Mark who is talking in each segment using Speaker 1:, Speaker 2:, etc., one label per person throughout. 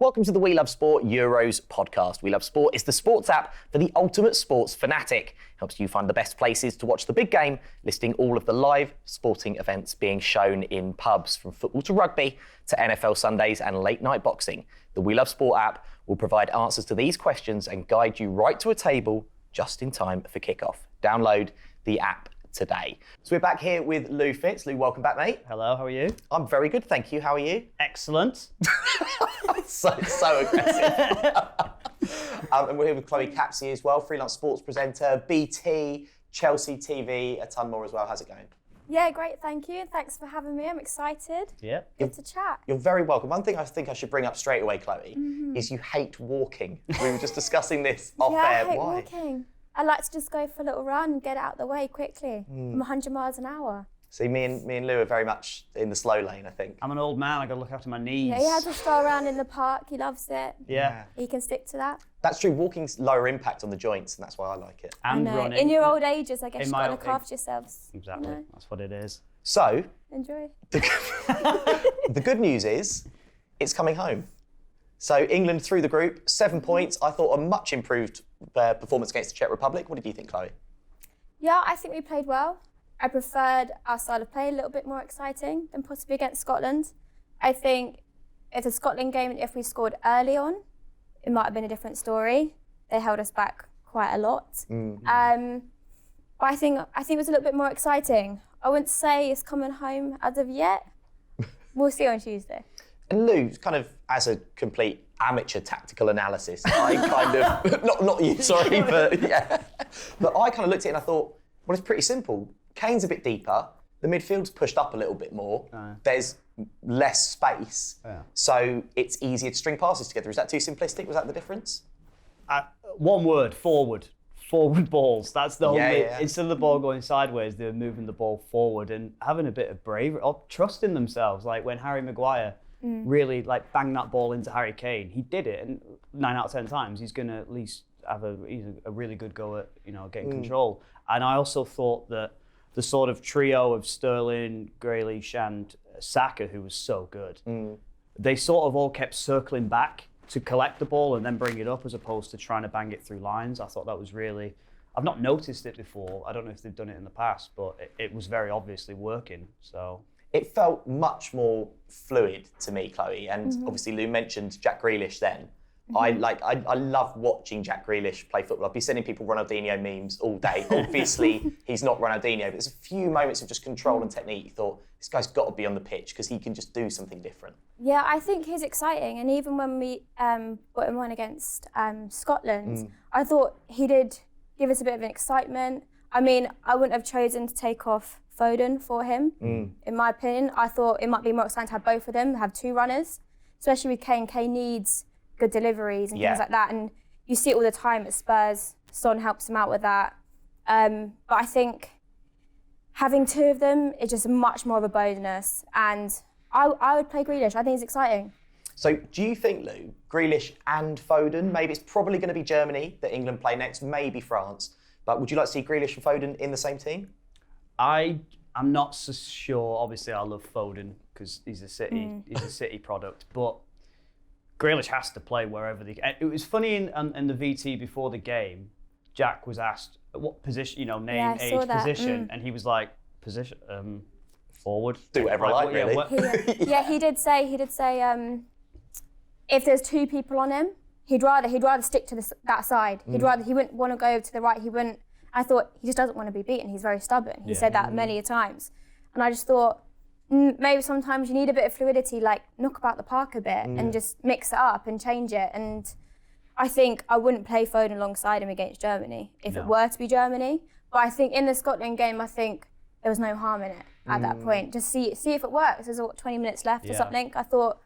Speaker 1: Welcome to the We Love Sport Euros podcast. We Love Sport is the sports app for the ultimate sports fanatic. Helps you find the best places to watch the big game, listing all of the live sporting events being shown in pubs, from football to rugby to NFL Sundays and late night boxing. The We Love Sport app will provide answers to these questions and guide you right to a table just in time for kickoff. Download the app today. So we're back here with Lou Fitz. Lou, welcome back, mate.
Speaker 2: Hello, how are you?
Speaker 1: I'm very good, thank you. How are you?
Speaker 2: Excellent.
Speaker 1: so aggressive. And we're here with Chloe Capsey as well, freelance sports presenter, BT, Chelsea TV, a ton more as well. How's it going?
Speaker 3: Yeah, great, thank you. Thanks for having me. I'm excited.
Speaker 2: Yeah.
Speaker 3: Good to chat.
Speaker 1: You're very welcome. One thing I think I should bring up straight away, Chloe, is you hate walking. We were just discussing this off
Speaker 3: Yeah,
Speaker 1: air.
Speaker 3: I hate
Speaker 1: Why?
Speaker 3: walking. I like to just go for a little run and get it out of the way quickly. I'm 100 miles an hour.
Speaker 1: See, me and Lou are very much in the slow lane, I think.
Speaker 2: I'm an old man, I gotta look after my knees.
Speaker 3: Yeah, he has a stroll around in the park. He loves it.
Speaker 2: Yeah.
Speaker 3: He can stick to that.
Speaker 1: That's true. Walking's lower impact on the joints, and that's why I like it.
Speaker 2: And
Speaker 3: I know.
Speaker 2: running.
Speaker 3: In your old ages, I guess
Speaker 2: In
Speaker 3: you've
Speaker 2: my
Speaker 3: got to
Speaker 2: old
Speaker 3: look after yourselves.
Speaker 2: Exactly,
Speaker 3: You know?
Speaker 2: that's what it is.
Speaker 1: So,
Speaker 3: Enjoy.
Speaker 1: the good news is, it's coming home. So England through the group, 7 points. I thought a much improved performance against the Czech Republic. What did you think, Chloe?
Speaker 3: Yeah, I think we played well. I preferred our style of play a little bit more exciting than possibly against Scotland. I think if the Scotland game, if we scored early on, it might have been a different story. They held us back quite a lot. But I think it was a little bit more exciting. I wouldn't say it's coming home as of yet. We'll see on Tuesday.
Speaker 1: And Lou, kind of as a complete amateur tactical analysis, I kind of, not you, sorry, but yeah. But I kind of looked at it and I thought, well, it's pretty simple. Kane's a bit deeper. The midfield's pushed up a little bit more. There's less space. So it's easier to string passes together. Is that too simplistic? Was that the difference?
Speaker 2: One word, forward. Forward balls. That's the only.
Speaker 1: Yeah.
Speaker 2: Instead of the ball going sideways, they're moving the ball forward and having a bit of bravery or trust in themselves. Like when Harry Maguire really banged that ball into Harry Kane, he did it, and 9 out of 10 times he's going to at least have a really good go at getting control. And I also thought that the sort of trio of Sterling, Grealish, and Saka, who was so good, they sort of all kept circling back to collect the ball and then bring it up, as opposed to trying to bang it through lines. I thought that was really, I've not noticed it before. I don't know if they've done it in the past, but it was very obviously working. So
Speaker 1: it felt much more fluid to me, Chloe. And obviously Lou mentioned Jack Grealish then. I love watching Jack Grealish play football. I've been sending people Ronaldinho memes all day. Obviously, he's not Ronaldinho, but there's a few moments of just control and technique. You thought, this guy's got to be on the pitch because he can just do something different.
Speaker 3: Yeah, I think he's exciting. And even when we got him on against Scotland, I thought he did give us a bit of an excitement. I mean, I wouldn't have chosen to take off Foden for him, in my opinion. I thought it might be more exciting to have both of them, have two runners, especially with Kane. Kane needs good deliveries and things like that. And you see it all the time at Spurs. Son helps him out with that. But I think having two of them is just much more of a bonus. And I would play Grealish. I think it's exciting.
Speaker 1: So do you think, Lou, Grealish and Foden, maybe it's probably going to be Germany that England play next, maybe France, but would you like to see Grealish and Foden in the same team?
Speaker 2: I'm not so sure. Obviously, I love Foden because he's a City product, but Grealish has to play wherever they. It was funny in the VT before the game. Jack was asked what position, name, age, position, and he was like, position, forward.
Speaker 1: Do whatever I like, really.
Speaker 3: He did say if there's two people on him, he'd rather stick to that side. He wouldn't want to go to the right. He wouldn't. I thought he just doesn't want to be beaten. He's very stubborn. He said that many a times, and I just thought maybe sometimes you need a bit of fluidity, like knock about the park a bit and just mix it up and change it. And I think I wouldn't play Foden alongside him against Germany if it were to be Germany. But I think in the Scotland game, I think there was no harm in it at that point. Just see if it works. There's 20 minutes left or something. I thought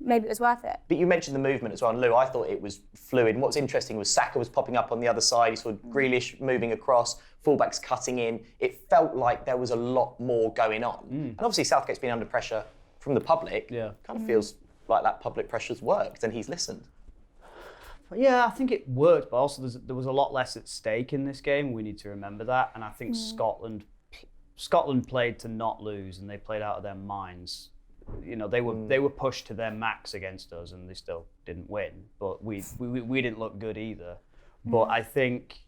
Speaker 3: maybe it was worth it.
Speaker 1: But you mentioned the movement as well, and Lou, I thought it was fluid. And what's interesting was Saka was popping up on the other side. You saw Grealish moving across, fullbacks cutting in. It felt like there was a lot more going on. And obviously Southgate's been under pressure from the public. Kind of feels like that public pressure's worked and he's listened.
Speaker 2: Yeah, I think it worked, but also there was a lot less at stake in this game. We need to remember that. And I think Scotland played to not lose, and they played out of their minds they were pushed to their max against us, and they still didn't win. But we didn't look good either. But I think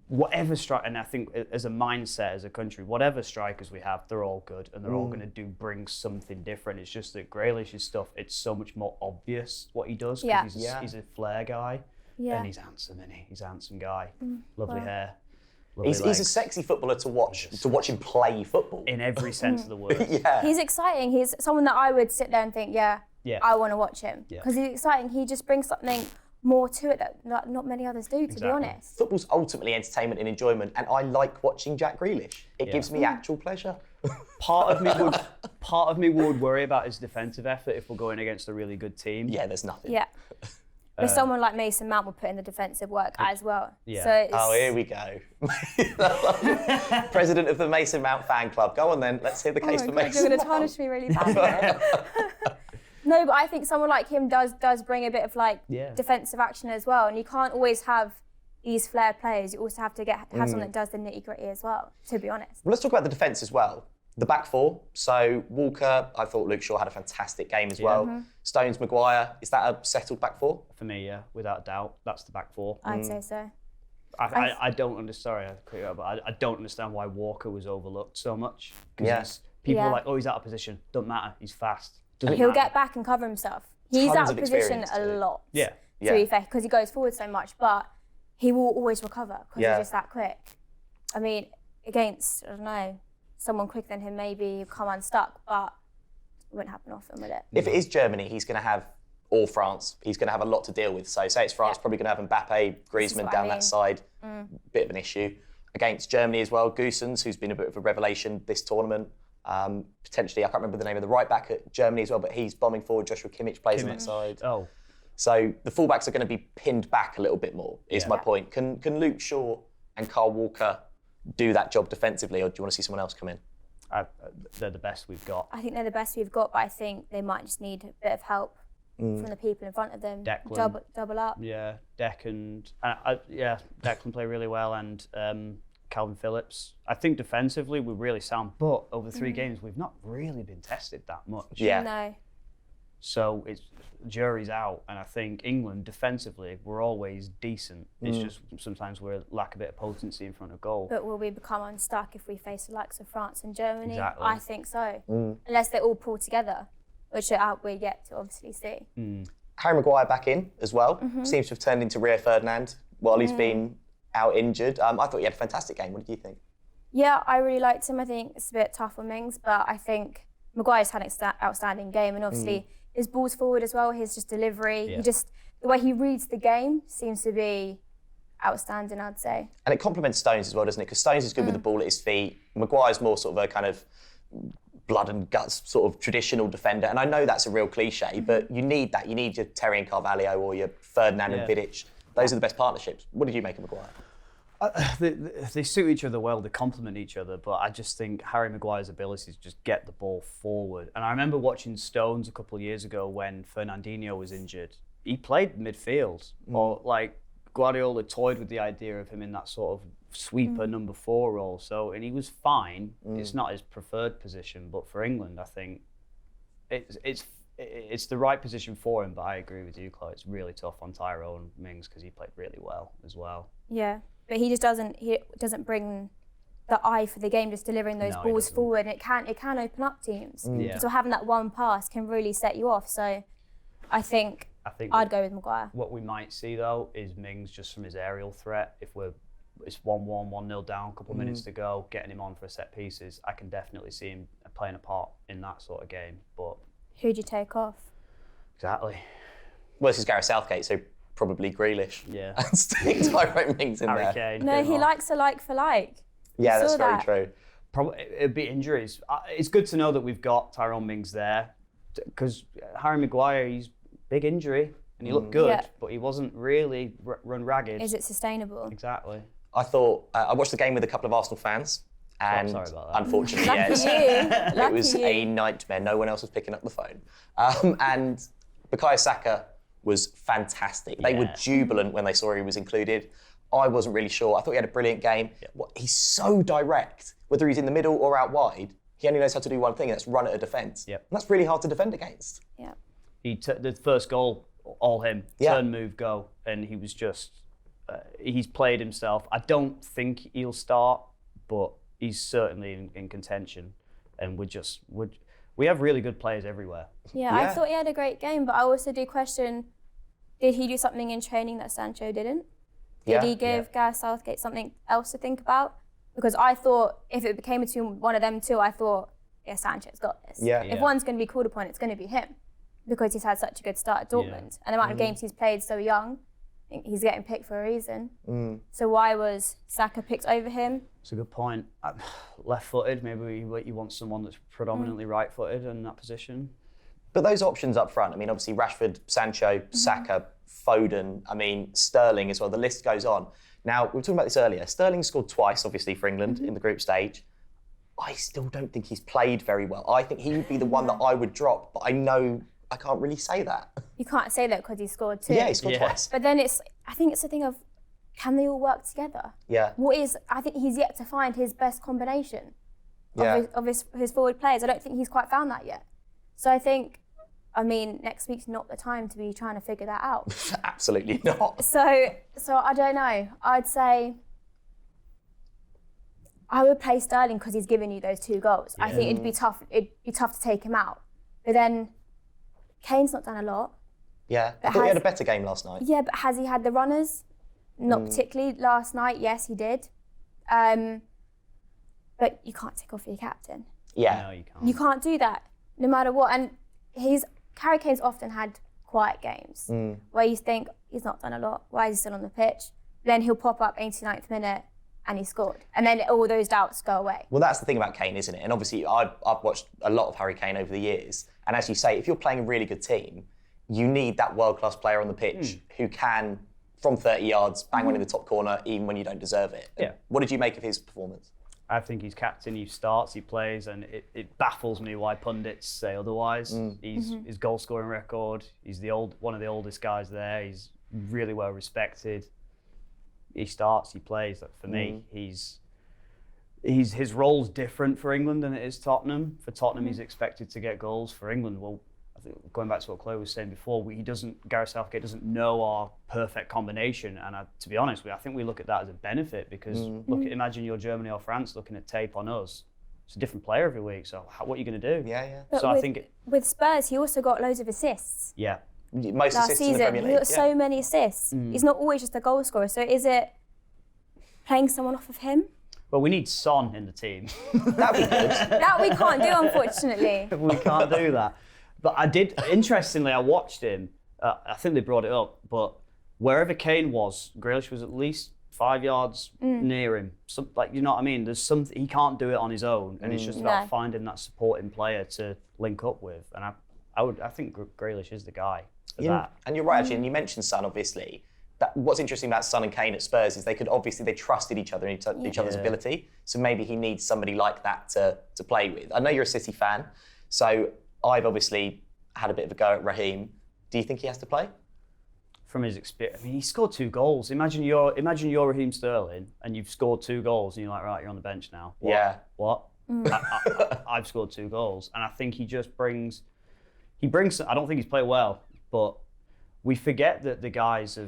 Speaker 2: whatever strike, and I think as a mindset as a country, whatever strikers we have, they're all good, and they're all going to bring something different. It's just that Grealish's stuff, it's so much more obvious what he does because he's a flair guy, and he's handsome, isn't he? He's a handsome guy, lovely hair.
Speaker 1: He's a sexy footballer to watch him play football.
Speaker 2: In every sense of the word.
Speaker 3: He's exciting. He's someone that I would sit there and think, I want to watch him. Because he's exciting. He just brings something more to it that not many others do, to be honest.
Speaker 1: Football's ultimately entertainment and enjoyment, and I like watching Jack Grealish. It gives me actual pleasure.
Speaker 2: Part of me would worry about his defensive effort if we're going against a really good team.
Speaker 1: Yeah, there's nothing.
Speaker 3: Yeah. But someone like Mason Mount will put in the defensive work as well.
Speaker 2: Yeah.
Speaker 3: So
Speaker 1: here we go. President of the Mason Mount fan club. Go on then, let's hear the case for Mason
Speaker 3: You're going
Speaker 1: Mount.
Speaker 3: to tarnish me really badly. No, but I think someone like him does bring a bit of defensive action as well. And you can't always have these flair players. You also have to have someone that does the nitty-gritty as well, to be honest.
Speaker 1: Well, let's talk about the defence as well. The back four. So Walker, I thought Luke Shaw had a fantastic game as well. Stones, Maguire. Is that a settled back four?
Speaker 2: For me, yeah, without a doubt, that's the back four.
Speaker 3: I'd say so.
Speaker 2: I don't understand. Sorry, but I don't understand why Walker was overlooked so much. Because people are like, oh, he's out of position. Doesn't matter. He's fast.
Speaker 3: He'll get back and cover himself. He's
Speaker 1: Tons
Speaker 3: out of position
Speaker 1: experience
Speaker 3: a
Speaker 1: too.
Speaker 3: lot.
Speaker 2: Yeah.
Speaker 3: To be fair, because he goes forward so much, but he will always recover because he's just that quick. I mean, against, I don't know, someone quicker than him, maybe you come unstuck, but it won't happen often, will it?
Speaker 1: If it is Germany, he's going to have, or France, he's going to have a lot to deal with. So say it's France, probably going to have Mbappe, Griezmann down that side, bit of an issue. Against Germany as well, Goossens, who's been a bit of a revelation this tournament. Potentially, I can't remember the name of the right back at Germany as well, but he's bombing forward. Joshua Kimmich plays on that side.
Speaker 2: Oh.
Speaker 1: So the fullbacks are going to be pinned back a little bit more, is my point. Can Luke Shaw and Kyle Walker do that job defensively, or do you want to see someone else come in?
Speaker 2: They're the best we've got.
Speaker 3: I think they're the best we've got, but I think they might just need a bit of help from the people in front of them.
Speaker 2: Declan.
Speaker 3: Double up.
Speaker 2: Yeah, Declan played really well, and Calvin Phillips. I think defensively we're really sound, but over 3 games we've not really been tested that much.
Speaker 1: Yeah.
Speaker 3: No.
Speaker 2: So it's jury's out, and I think England defensively we're always decent. It's just sometimes we lack a bit of potency in front of goal.
Speaker 3: But will we become unstuck if we face the likes of France and Germany?
Speaker 2: Exactly.
Speaker 3: I think so. Unless they all pull together, which we're yet to obviously see.
Speaker 1: Harry Maguire back in as well. Seems to have turned into Rio Ferdinand while he's been out injured. I thought he had a fantastic game. What did you think?
Speaker 3: Yeah, I really liked him. I think it's a bit tough on Mings, but I think Maguire's had an outstanding game, and obviously his balls forward as well, his just delivery, the way he reads the game seems to be outstanding, I'd say.
Speaker 1: And it complements Stones as well, doesn't it? Because Stones is good with the ball at his feet. Maguire's more sort of a kind of blood and guts sort of traditional defender. And I know that's a real cliche, but you need that. You need your Terry and Carvalho or your Ferdinand and Vidic. Those are the best partnerships. What did you make of Maguire?
Speaker 2: They suit each other well, they complement each other, but I just think Harry Maguire's ability to just get the ball forward. And I remember watching Stones a couple of years ago when Fernandinho was injured. He played midfield, or like Guardiola toyed with the idea of him in that sort of sweeper number 4 role. So, and he was fine. It's not his preferred position, but for England, I think it's the right position for him. But I agree with you, Chloe. It's really tough on Tyrone Mings because he played really well as well.
Speaker 3: Yeah. But he just doesn't bring the eye for the game, just delivering those balls forward, and it can open up teams. So having that one pass can really set you off. So I think I'd go with Maguire.
Speaker 2: What we might see though is Mings just from his aerial threat. If it's 1-1, 1-0 down, a couple of minutes to go, getting him on for a set pieces, I can definitely see him playing a part in that sort of game. But
Speaker 3: who'd you take off?
Speaker 2: Exactly.
Speaker 1: Well, this is Gareth Southgate, so probably Grealish.
Speaker 2: Yeah.
Speaker 1: And stick Tyrone Mings in
Speaker 2: Harry
Speaker 1: there.
Speaker 2: Kane.
Speaker 3: No, he likes a like for like.
Speaker 1: Yeah, that's very
Speaker 3: that.
Speaker 1: true.
Speaker 2: Probably it'd be injuries. It's good to know that we've got Tyrone Mings there, because Harry Maguire, he's big injury and he looked good, but he wasn't really run ragged.
Speaker 3: Is it sustainable?
Speaker 2: Exactly.
Speaker 1: I thought I watched the game with a couple of Arsenal fans, and
Speaker 2: sorry about that.
Speaker 1: unfortunately,
Speaker 3: Lucky
Speaker 1: it was a nightmare. No one else was picking up the phone, and Bukayo Saka was fantastic. They were jubilant when they saw he was included. I wasn't really sure. I thought he had a brilliant game. He's so direct, whether he's in the middle or out wide. he only knows how to do one thing, and that's run at a defence.
Speaker 2: Yep.
Speaker 1: And that's really hard to defend against.
Speaker 3: Yeah.
Speaker 2: The first goal, all him.
Speaker 1: Yeah.
Speaker 2: Turn, move, go. And he was just, he's played himself. I don't think he'll start, but he's certainly in contention. And we have really good players everywhere.
Speaker 3: Yeah, I thought he had a great game, but I also do question, did he do something in training that Sancho didn't? Did he give Gareth Southgate something else to think about? Because I thought if it became between one of them two, I thought, Sancho's got this.
Speaker 1: Yeah.
Speaker 3: If one's going to be called upon, it's going to be him, because he's had such a good start at Dortmund. And the amount of games he's played so young, I think he's getting picked for a reason. So why was Saka picked over him?
Speaker 2: It's a good point. Left-footed, maybe you want someone that's predominantly right-footed in that position.
Speaker 1: But those options up front, I mean, obviously Rashford, Sancho, Saka, Foden, I mean, Sterling as well, the list goes on. Now, we were talking about this earlier. Sterling scored twice, obviously, for England in the group stage. I still don't think he's played very well. I think he would be the one that I would drop, but I know I can't really say that.
Speaker 3: You can't say that because he scored two.
Speaker 1: Yeah, he scored twice.
Speaker 3: But then I think it's a thing of, can they all work together?
Speaker 1: Yeah.
Speaker 3: I think he's yet to find his best combination of his forward players. I don't think he's quite found that yet. So I think, next week's not the time to be trying to figure that out.
Speaker 1: Absolutely not.
Speaker 3: So I don't know. I'd say I would play Sterling because he's given you those 2 goals. I think it'd be tough to take him out. But then Kane's not done a lot.
Speaker 1: Yeah, I thought he had a better game last night.
Speaker 3: Yeah, but has he had the runners? Not particularly. Last night, yes, he did. But you can't take off your captain.
Speaker 1: Yeah.
Speaker 2: No, you can't.
Speaker 3: You can't do that, no matter what. And Harry Kane's often had quiet games where you think he's not done a lot. Why is he still on the pitch? Then he'll pop up 89th minute and he scored. And then all those doubts go away.
Speaker 1: Well, that's the thing about Kane, isn't it? And obviously, I've watched a lot of Harry Kane over the years. And as you say, if you're playing a really good team, you need that world-class player on the pitch who can, from 30 yards, bang one in the top corner, even when you don't deserve it.
Speaker 2: Yeah.
Speaker 1: What did you make of his performance?
Speaker 2: I think he's captain, he starts, he plays, and it baffles me why pundits say otherwise. His goal-scoring record, he's one of the oldest guys there, he's really well respected. He starts, he plays. For me, his role's different for England than it is Tottenham. For Tottenham, he's expected to get goals. For England, well, I think going back to what Chloe was saying before, Gareth Southgate doesn't know our perfect combination. And to be honest, I think we look at that as a benefit because imagine you're Germany or France looking at tape on us. It's a different player every week. So what are you going to do?
Speaker 1: Yeah.
Speaker 3: But
Speaker 2: so I think
Speaker 3: with Spurs, he also got loads of assists.
Speaker 2: Yeah.
Speaker 1: Most
Speaker 3: Last
Speaker 1: assists in the
Speaker 3: season,
Speaker 1: Premier
Speaker 3: he
Speaker 1: League.
Speaker 3: got so many assists. He's not always just a goal scorer. So is it playing someone off of him?
Speaker 2: Well, we need Son in the team.
Speaker 1: That'd be good.
Speaker 3: That we can't do, unfortunately.
Speaker 2: We can't do that. But interestingly, I watched him. I think they brought it up, but wherever Kane was, Grealish was at least 5 yards near him. You know what I mean? There's something, he can't do it on his own, and it's just about finding that supporting player to link up with. And I think Grealish is the guy for that.
Speaker 1: And you're right, actually, and you mentioned Son, obviously. What's interesting about Son and Kane at Spurs is they trusted each other and each other's ability. So maybe he needs somebody like that to play with. I know you're a City fan, so I've obviously had a bit of a go at Raheem. Do you think he has to play?
Speaker 2: From his experience, he scored 2 goals. Imagine you're Raheem Sterling and you've scored 2 goals and you're like, right, you're on the bench now. What?
Speaker 1: Yeah.
Speaker 2: What? I've scored 2 goals, and I think he brings. I don't think he's played well, but we forget that the guys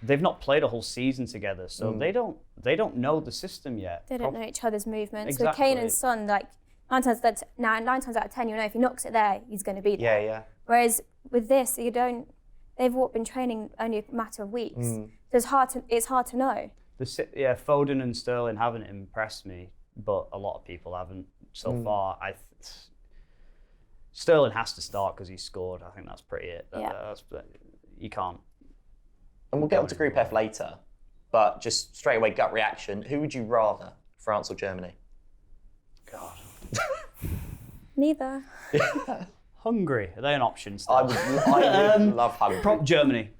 Speaker 2: they've not played a whole season together, so they don't know the system yet.
Speaker 3: They don't know each other's movements.
Speaker 2: Exactly.
Speaker 3: With Kane and Son, like 9 times out of 10, you know if he knocks it there, he's going to be there.
Speaker 1: Yeah.
Speaker 3: Whereas with this, they've all been training only a matter of weeks. So it's hard to know.
Speaker 2: Foden and Sterling haven't impressed me, but a lot of people haven't so far. Sterling has to start because he scored. I think that's pretty it. You can't.
Speaker 1: And we'll get on to Group F later, but just straight away, gut reaction. Who would you rather, France or Germany?
Speaker 2: God.
Speaker 3: Neither.
Speaker 2: Hungary, are they an option still?
Speaker 1: I would love Hungary.
Speaker 2: Germany,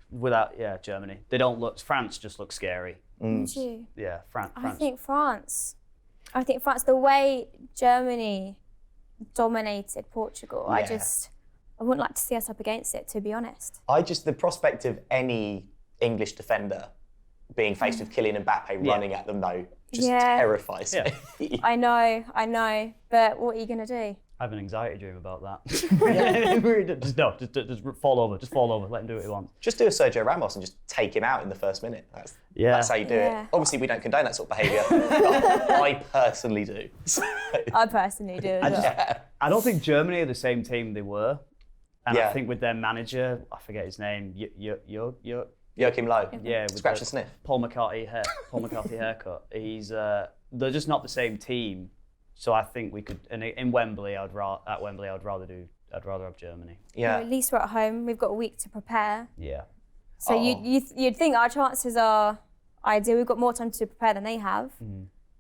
Speaker 2: Germany. They don't look, France just looks scary.
Speaker 3: Would you?
Speaker 2: Yeah, France.
Speaker 3: I think France. The way Germany dominated Portugal, I wouldn't like to see us up against it, to be honest.
Speaker 1: The prospect of any English defender being faced with Kylian Mbappe running at them, though, just
Speaker 3: Yeah.
Speaker 1: terrifies me.
Speaker 3: I know. But what are you going to do?
Speaker 2: I have an anxiety dream about that. just fall over. Let him do what he wants.
Speaker 1: Just do a Sergio Ramos and just take him out in the first minute. That's how you do
Speaker 3: Yeah.
Speaker 1: it. Obviously, we don't condone that sort of behaviour. But I personally do. So,
Speaker 3: I personally do as well.
Speaker 2: I don't think Germany are the same team they were. And
Speaker 1: Yeah.
Speaker 2: I think with their manager, I forget his name,
Speaker 1: Joachim Low.
Speaker 2: yeah, with
Speaker 1: Scratch
Speaker 2: the
Speaker 1: and sniff.
Speaker 2: Paul McCartney haircut. They're just not the same team. So I think we could, and in Wembley, I'd rather have Germany.
Speaker 1: Yeah.
Speaker 3: At least we're at home. We've got a week to prepare.
Speaker 2: Yeah.
Speaker 3: So you'd think our chances are ideal. We've got more time to prepare than they have.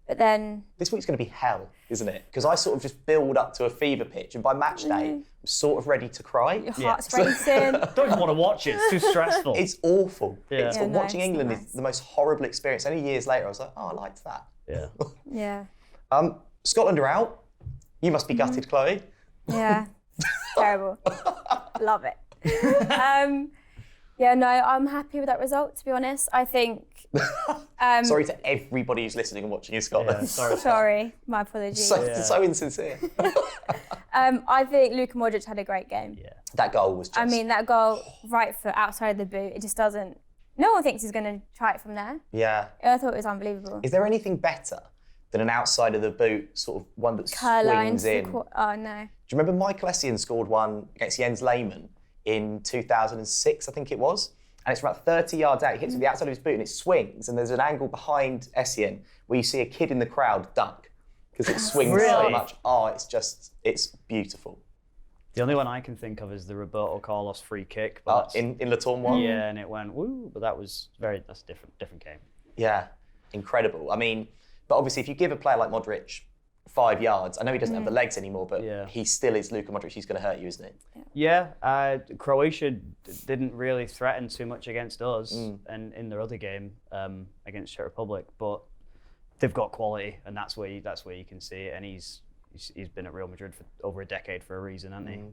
Speaker 3: But then
Speaker 1: This week's going to be hell, isn't it? Because I sort of just build up to a fever pitch, and by match day, I'm sort of ready to cry.
Speaker 3: your heart's racing.
Speaker 2: I don't even want to watch it. It's too stressful.
Speaker 1: It's awful.
Speaker 2: Yeah.
Speaker 1: It's
Speaker 3: Yeah, no,
Speaker 1: watching
Speaker 3: it's
Speaker 1: England
Speaker 3: nice.
Speaker 1: is the most horrible experience. Only years later, I was like, oh, I liked that.
Speaker 2: Yeah.
Speaker 3: Yeah.
Speaker 1: Scotland are out. You must be gutted, Chloe.
Speaker 3: Yeah. Terrible. Love it. Yeah, no, I'm happy with that result, to be honest. I think...
Speaker 1: Sorry to everybody who's listening and watching in Scotland.
Speaker 2: Yeah,
Speaker 3: Sorry, my apologies.
Speaker 1: So insincere.
Speaker 3: I think Luka Modric had a great game.
Speaker 2: Yeah.
Speaker 1: That goal was just...
Speaker 3: I mean, that goal right foot outside the boot, it just doesn't... No one thinks he's going to try it from there.
Speaker 1: Yeah.
Speaker 3: I thought it was unbelievable.
Speaker 1: Is there anything better than an outside of the boot, sort of one that
Speaker 3: Curline
Speaker 1: swings in?
Speaker 3: Oh, no.
Speaker 1: Do you remember Michael Essien scored one against Jens Lehmann in 2006, I think it was? And it's about 30 yards out. He hits with the outside of his boot and it swings. And there's an angle behind Essien where you see a kid in the crowd duck because it swings so
Speaker 2: Really?
Speaker 1: much. Oh, it's beautiful.
Speaker 2: The only one I can think of is the Roberto Carlos free kick. But
Speaker 1: In Le Tournoi?
Speaker 2: yeah, and it went woo. But that's a different game.
Speaker 1: Yeah, incredible. I mean, but obviously if you give a player like Modric 5 yards, I know he doesn't have the legs anymore, but
Speaker 2: Yeah.
Speaker 1: he still is Luka Modric. He's going to hurt you, isn't he?
Speaker 2: Yeah, Croatia didn't really threaten too much against us, and in their other game against Czech Republic, but they've got quality, and that's where you can see it. And he's been at Real Madrid for over a decade for a reason, hasn't he?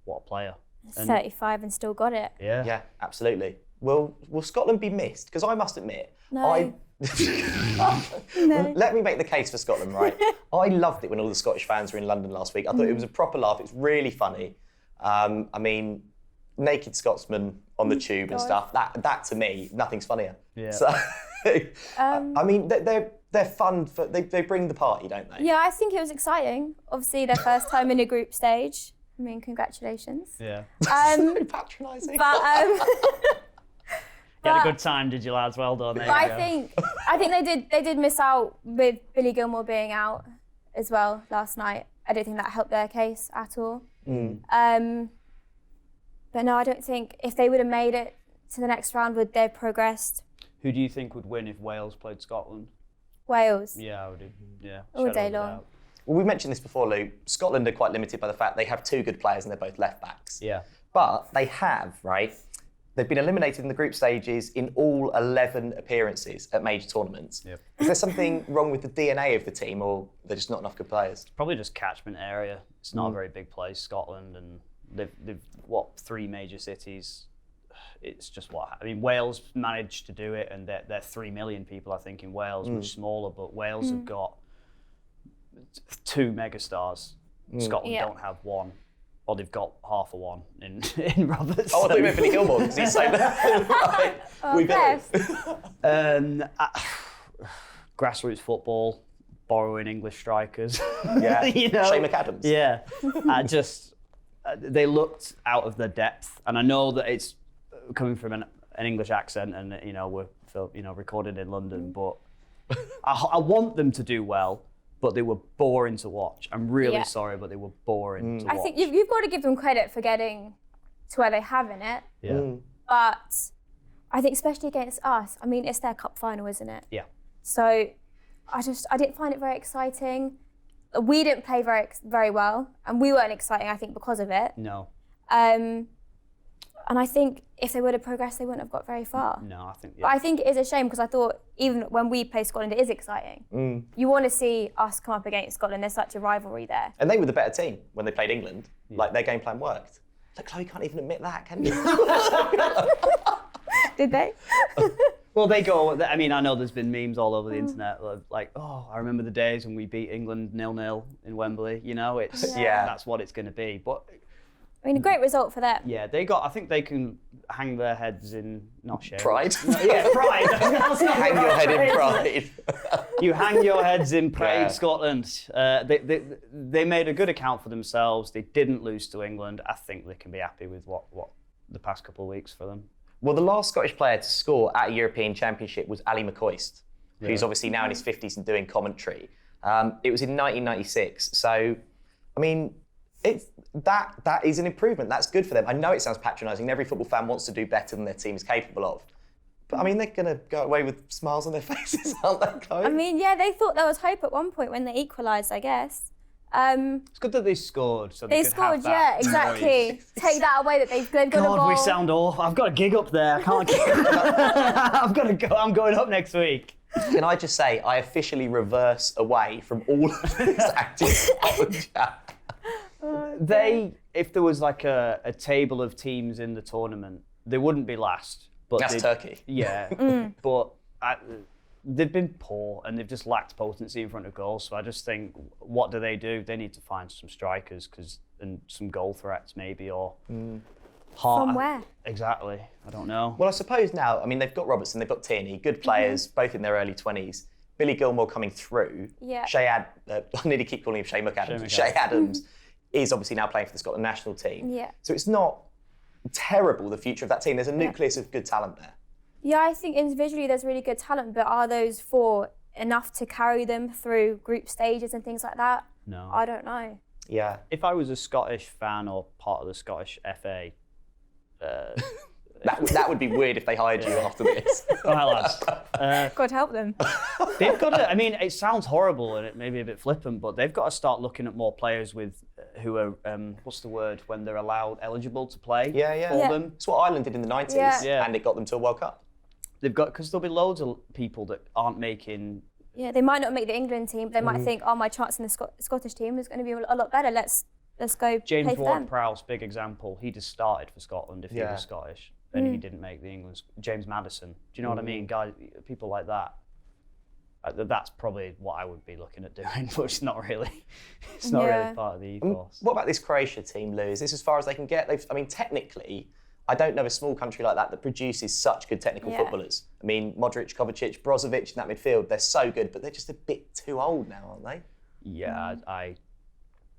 Speaker 2: What a player!
Speaker 3: 35 and still got it.
Speaker 2: Yeah.
Speaker 1: Yeah, absolutely. Will Scotland be missed? Because I must admit,
Speaker 3: No.
Speaker 1: Let me make the case for Scotland, right? I loved it when all the Scottish fans were in London last week. I thought it was a proper laugh. It's really funny. I mean, naked Scotsmen on the tube and stuff. That to me, nothing's funnier.
Speaker 2: Yeah.
Speaker 1: So, I mean, they're fun. They bring the party, don't they?
Speaker 3: Yeah, I think it was exciting. Obviously, their first time in a group stage. I mean, congratulations.
Speaker 2: Yeah.
Speaker 1: So patronising.
Speaker 3: But
Speaker 2: You had a good time, did you, lads? Well done. There
Speaker 3: But
Speaker 2: you go.
Speaker 3: I think they did miss out with Billy Gilmore being out as well last night. I don't think that helped their case at all. But no, I don't think if they would have made it to the next round, would they have progressed?
Speaker 2: Who do you think would win if Wales played Scotland?
Speaker 3: Wales.
Speaker 2: Yeah, I would. Yeah.
Speaker 3: All
Speaker 2: shadow
Speaker 3: day
Speaker 2: of a
Speaker 3: long.
Speaker 2: doubt.
Speaker 1: Well, we mentioned this before, Lou. Scotland are quite limited by the fact they have two good players and they're both left backs.
Speaker 2: Yeah.
Speaker 1: But they have, right? They've been eliminated in the group stages in all 11 appearances at major tournaments.
Speaker 2: Yep.
Speaker 1: Is there something wrong with the DNA of the team, or they're just not enough good players?
Speaker 2: Probably just catchment area. It's not a very big place, Scotland, and they've what, 3 major cities. It's just Wales managed to do it, and they're 3 million people, I think, in Wales, much smaller. But Wales have got 2 megastars. Scotland
Speaker 3: Yeah.
Speaker 2: don't have one. Or they've got half a one in Roberts.
Speaker 1: Oh, I thought you meant Billy Gilmore because he's so right. We
Speaker 3: bless.
Speaker 2: Grassroots football, borrowing English strikers.
Speaker 1: Yeah.
Speaker 2: You know?
Speaker 1: Shane McAdams.
Speaker 2: Yeah. They looked out of their depth, and I know that it's coming from an English accent, and we're recorded in London, but I want them to do well. But they were boring to watch. I'm really sorry, but they were boring to watch.
Speaker 3: I think you've got to give them credit for getting to where they have in it.
Speaker 2: Yeah.
Speaker 3: But I think especially against us, I mean, it's their cup final, isn't it?
Speaker 2: Yeah.
Speaker 3: So I didn't find it very exciting. We didn't play very well, and we weren't exciting, I think, because of it.
Speaker 2: No.
Speaker 3: And I think if they would have progressed, they wouldn't have got very far.
Speaker 2: No, I think. Yeah.
Speaker 3: But I think it is a shame because I thought even when we play Scotland, it is exciting. You want to see us come up against Scotland. There's such a rivalry there.
Speaker 1: And they were the better team when they played England. Like, their game plan worked. Look, Chloe can't even admit that, can you?
Speaker 3: Did they?
Speaker 2: Well, they go. I mean, I know there's been memes all over the internet, like, "Oh, I remember the days when we beat England 0-0 in Wembley." You know, it's that's what it's going to be. But
Speaker 3: I mean, a great result for them.
Speaker 2: yeah, I think they can hang their heads in not shame.
Speaker 1: Pride.
Speaker 2: Yeah, pride.
Speaker 1: Hang your head in pride.
Speaker 2: You hang your heads in pride,
Speaker 1: Yeah.
Speaker 2: Scotland. They made a good account for themselves. They didn't lose to England. I think they can be happy with what the past couple of weeks for them.
Speaker 1: Well, the last Scottish player to score at a European Championship was Ali McCoist, who's obviously now in his 50s and doing commentary. It was in 1996. So, I mean, that is an improvement. That's good for them. I know it sounds patronising. Every football fan wants to do better than their team is capable of. But, I mean, they're going to go away with smiles on their faces, aren't they, Chloe?
Speaker 3: I mean, yeah, they thought there was hope at one point when they equalised, I guess.
Speaker 2: It's good that they scored. So
Speaker 3: They
Speaker 2: could
Speaker 3: scored,
Speaker 2: have that
Speaker 3: exactly.
Speaker 2: noise.
Speaker 3: Take that away that they've got a goal.
Speaker 2: God, we sound awful. I've got a gig up there. I can't get I've got to go. I'm going up next week.
Speaker 1: Can I just say, I officially reverse away from all of this active Scotland chat.
Speaker 2: If there was like a table of teams in the tournament, they wouldn't be last. But
Speaker 1: That's Turkey.
Speaker 2: Yeah, but they've been poor and they've just lacked potency in front of goals. So I just think, what do? They need to find some strikers and some goal threats maybe, or
Speaker 3: From where?
Speaker 2: Exactly. I don't know.
Speaker 1: Well, I suppose now, I mean, they've got Robertson, they've got Tierney, good players, both in their early 20s. Billy Gilmore coming through.
Speaker 3: Yeah.
Speaker 1: I nearly keep calling him Shay McAdams. Shay Adams is obviously now playing for the Scotland national team.
Speaker 3: Yeah.
Speaker 1: So it's not terrible, the future of that team. There's a nucleus of good talent there.
Speaker 3: Yeah, I think individually there's really good talent, but are those four enough to carry them through group stages and things like that?
Speaker 2: No.
Speaker 3: I don't know.
Speaker 1: Yeah.
Speaker 2: If I was a Scottish fan or part of the Scottish FA,
Speaker 1: That would be weird if they hired you after this.
Speaker 2: well, lads,
Speaker 3: God help them.
Speaker 2: they've got to. I mean, it sounds horrible and it may be a bit flippant, but they've got to start looking at more players with who are what's the word, when they're eligible to play for them.
Speaker 1: That's what Ireland did in the 90s,
Speaker 2: Yeah.
Speaker 1: and it got them to a World Cup.
Speaker 2: They've got, because there'll be loads of people that aren't making.
Speaker 3: Yeah, they might not make the England team, but they might think, oh, my chance in the Scottish team is going to be a lot better. Let's go
Speaker 2: James
Speaker 3: play for them.
Speaker 2: Ward-Prowse, big example. He just started for Scotland if he was Scottish, and he didn't make the England. James Maddison, do you know what I mean? Guys, people like that. That's probably what I would be looking at doing, but it's not really. It's not really part of the ethos.
Speaker 1: What about this Croatia team, Lou? Is this as far as they can get? I mean, technically, I don't know a small country like that produces such good technical footballers. I mean, Modric, Kovacic, Brozovic in that midfield, they're so good, but they're just a bit too old now, aren't they?
Speaker 2: Yeah,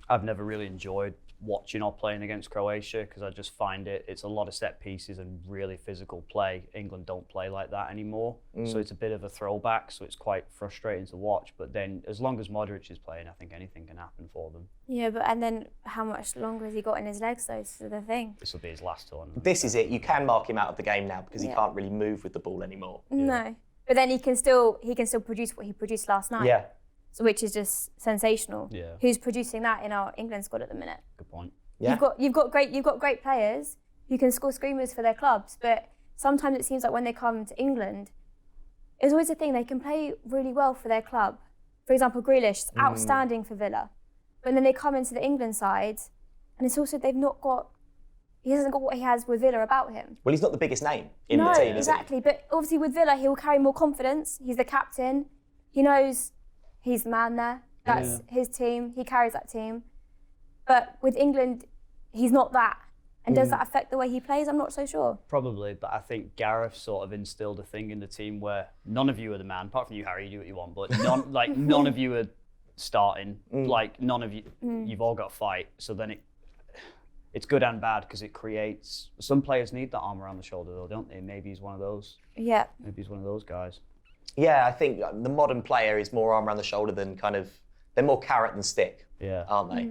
Speaker 2: I've never really enjoyed watching or playing against Croatia because I just find it's a lot of set pieces and really physical play. England don't play like that anymore, so it's a bit of a throwback, so it's quite frustrating to watch. But then as long as Modric is playing, I think anything can happen for them.
Speaker 3: Yeah, and then how much longer has he got in his legs, though, is the thing.
Speaker 2: This will be his last tournament.
Speaker 1: This is it. You can mark him out of the game now because he can't really move with the ball anymore.
Speaker 3: No, but then he can still produce what he produced last night.
Speaker 1: Yeah.
Speaker 3: So which is just sensational.
Speaker 2: Yeah.
Speaker 3: Who's producing that in our England squad at the minute?
Speaker 2: Good point.
Speaker 1: Yeah.
Speaker 3: You've got great players who can score screamers for their clubs, but sometimes it seems like when they come to England, it's always a thing, they can play really well for their club. For example, Grealish, outstanding for Villa. But then they come into the England side, and it's also he hasn't got what he has with Villa about him.
Speaker 1: Well, he's not the biggest name in the team, is he?
Speaker 3: Exactly. But obviously with Villa, he will carry more confidence. He's the captain. He knows he's the man there. That's his team. He carries that team. But with England, he's not that. And does that affect the way he plays? I'm not so sure.
Speaker 2: Probably, but I think Gareth sort of instilled a thing in the team where none of you are the man, apart from you, Harry, you do what you want, but none of you are starting. Like, none of you, you've all got to fight. So then it's good and bad because it creates, some players need that arm around the shoulder though, don't they? Maybe he's one of those.
Speaker 3: Yeah.
Speaker 2: Maybe he's one of those guys.
Speaker 1: Yeah, I think the modern player is more arm around the shoulder than they're more carrot than stick, aren't they?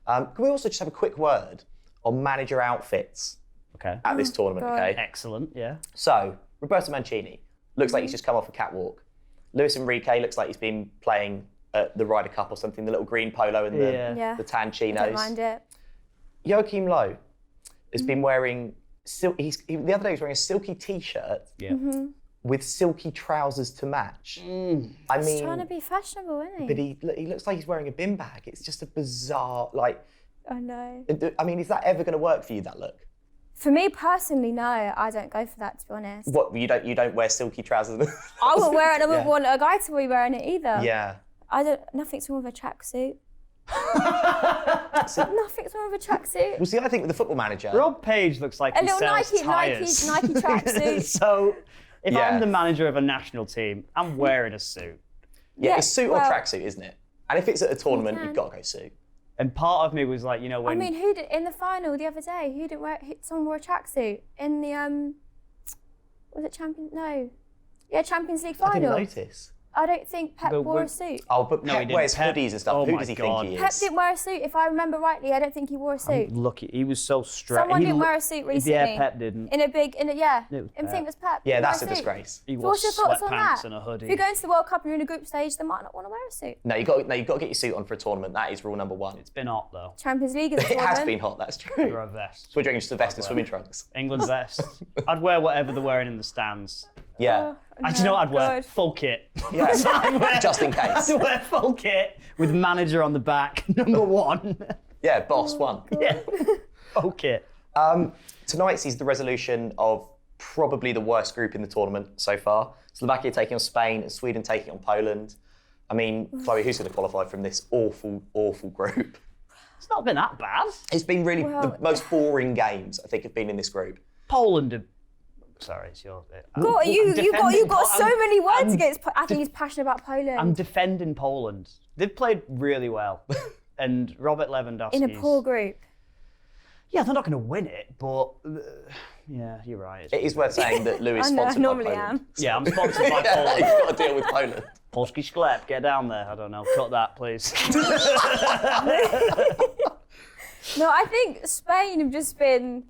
Speaker 1: Can we also just have a quick word on manager outfits at this tournament, okay?
Speaker 2: Excellent, yeah.
Speaker 1: So, Roberto Mancini looks like he's just come off a catwalk. Luis Enrique looks like he's been playing at the Ryder Cup or something, the little green polo and the tan chinos.
Speaker 3: I don't mind it.
Speaker 1: Joachim Low has been wearing, the other day he was wearing a silky t-shirt with silky trousers to match. I mean,
Speaker 3: He's trying to be fashionable, isn't he?
Speaker 1: but he looks like he's wearing a bin bag. It's just a bizarre,
Speaker 3: I know.
Speaker 1: I mean, is that ever going to work for you, that look?
Speaker 3: For me personally, no, I don't go for that, to be honest.
Speaker 1: What, you don't wear silky trousers?
Speaker 3: I wouldn't wear it. I wouldn't want a guy to be wearing it either.
Speaker 1: Yeah.
Speaker 3: Nothing's wrong with a tracksuit. Nothing's wrong with a tracksuit.
Speaker 1: Well, see, I think with the Football Manager,
Speaker 2: Rob Page looks like he
Speaker 3: little
Speaker 2: sells tyres.
Speaker 3: Nike tracksuit.
Speaker 2: So, if
Speaker 1: Yeah.
Speaker 2: I'm the manager of a national team, I'm wearing a suit.
Speaker 1: yeah, it's suit or tracksuit, isn't it? And if it's at a tournament,
Speaker 3: can.
Speaker 1: you've got to go suit.
Speaker 2: And part of me was like, when
Speaker 3: I mean, who did in the final the other day? Who didn't wear? Someone wore a tracksuit in the was it Champions? No, yeah, Champions League
Speaker 1: I
Speaker 3: final.
Speaker 1: didn't notice.
Speaker 3: I don't think Pep
Speaker 2: But
Speaker 3: wore a suit.
Speaker 1: Oh, but
Speaker 2: No, he
Speaker 1: Pep
Speaker 2: didn't.
Speaker 1: wears
Speaker 2: Pep-
Speaker 1: hoodies and stuff.
Speaker 2: oh
Speaker 1: Who
Speaker 2: my
Speaker 1: does he
Speaker 2: God.
Speaker 1: think he is?
Speaker 3: Pep didn't wear a suit. If I remember rightly, I don't think he wore a suit.
Speaker 2: lucky, he was so straight.
Speaker 3: Someone didn't wear a suit recently.
Speaker 2: Yeah, Pep didn't.
Speaker 3: In a yeah.
Speaker 2: It was
Speaker 3: I think
Speaker 2: Pep.
Speaker 3: it was Pep.
Speaker 1: Yeah,
Speaker 3: He
Speaker 1: that's a
Speaker 3: wore suit.
Speaker 1: disgrace.
Speaker 2: He
Speaker 3: So
Speaker 2: wore
Speaker 3: what's your thoughts on
Speaker 2: sweatpants
Speaker 3: that?
Speaker 2: and a hoodie.
Speaker 3: If you're going to the World Cup and you're in a group stage, they might not want to wear a suit.
Speaker 1: No, you've got to get your suit on for a tournament. That is rule number one.
Speaker 2: It's been hot though.
Speaker 3: Champions League is a
Speaker 1: It has
Speaker 3: tournament.
Speaker 1: been hot, that's
Speaker 2: Wear
Speaker 1: true.
Speaker 2: a vest.
Speaker 1: So we're drinking just a vest and swimming trunks.
Speaker 2: England vest. I'd wear whatever they're wearing in the stands.
Speaker 1: Yeah.
Speaker 2: Do you know what I'd wear?
Speaker 3: God.
Speaker 2: Full kit.
Speaker 1: Yeah.
Speaker 2: I'd wear,
Speaker 1: Just in case.
Speaker 2: I'd wear full kit with manager on the back, number one.
Speaker 1: Yeah, boss one.
Speaker 2: Yeah. Full kit.
Speaker 1: Tonight's is the resolution of probably the worst group in the tournament so far. Slovakia taking on Spain and Sweden taking on Poland. I mean, Chloe, who's going to qualify from this awful, awful group?
Speaker 2: It's not been that bad.
Speaker 1: It's been really
Speaker 3: Well-
Speaker 1: the most boring games I think have been in this group.
Speaker 2: Poland have... Sorry, it's your bit.
Speaker 3: God, you got so many words
Speaker 2: I'm-
Speaker 3: against. I think he's passionate about Poland.
Speaker 2: I'm defending Poland. They've played really well. And Robert Lewandowski...
Speaker 3: in a poor group.
Speaker 2: Yeah, they're not going to win it, but... yeah, you're right.
Speaker 1: It is worth saying that Lou is
Speaker 3: I know, I
Speaker 1: sponsored by
Speaker 3: normally
Speaker 1: Poland.
Speaker 3: am.
Speaker 2: Yeah, I'm sponsored by
Speaker 1: Yeah,
Speaker 2: Poland.
Speaker 1: you've got to deal with Poland.
Speaker 2: Polski sklep, get down there. I don't know. Cut that, please.
Speaker 3: No, I think Spain have just been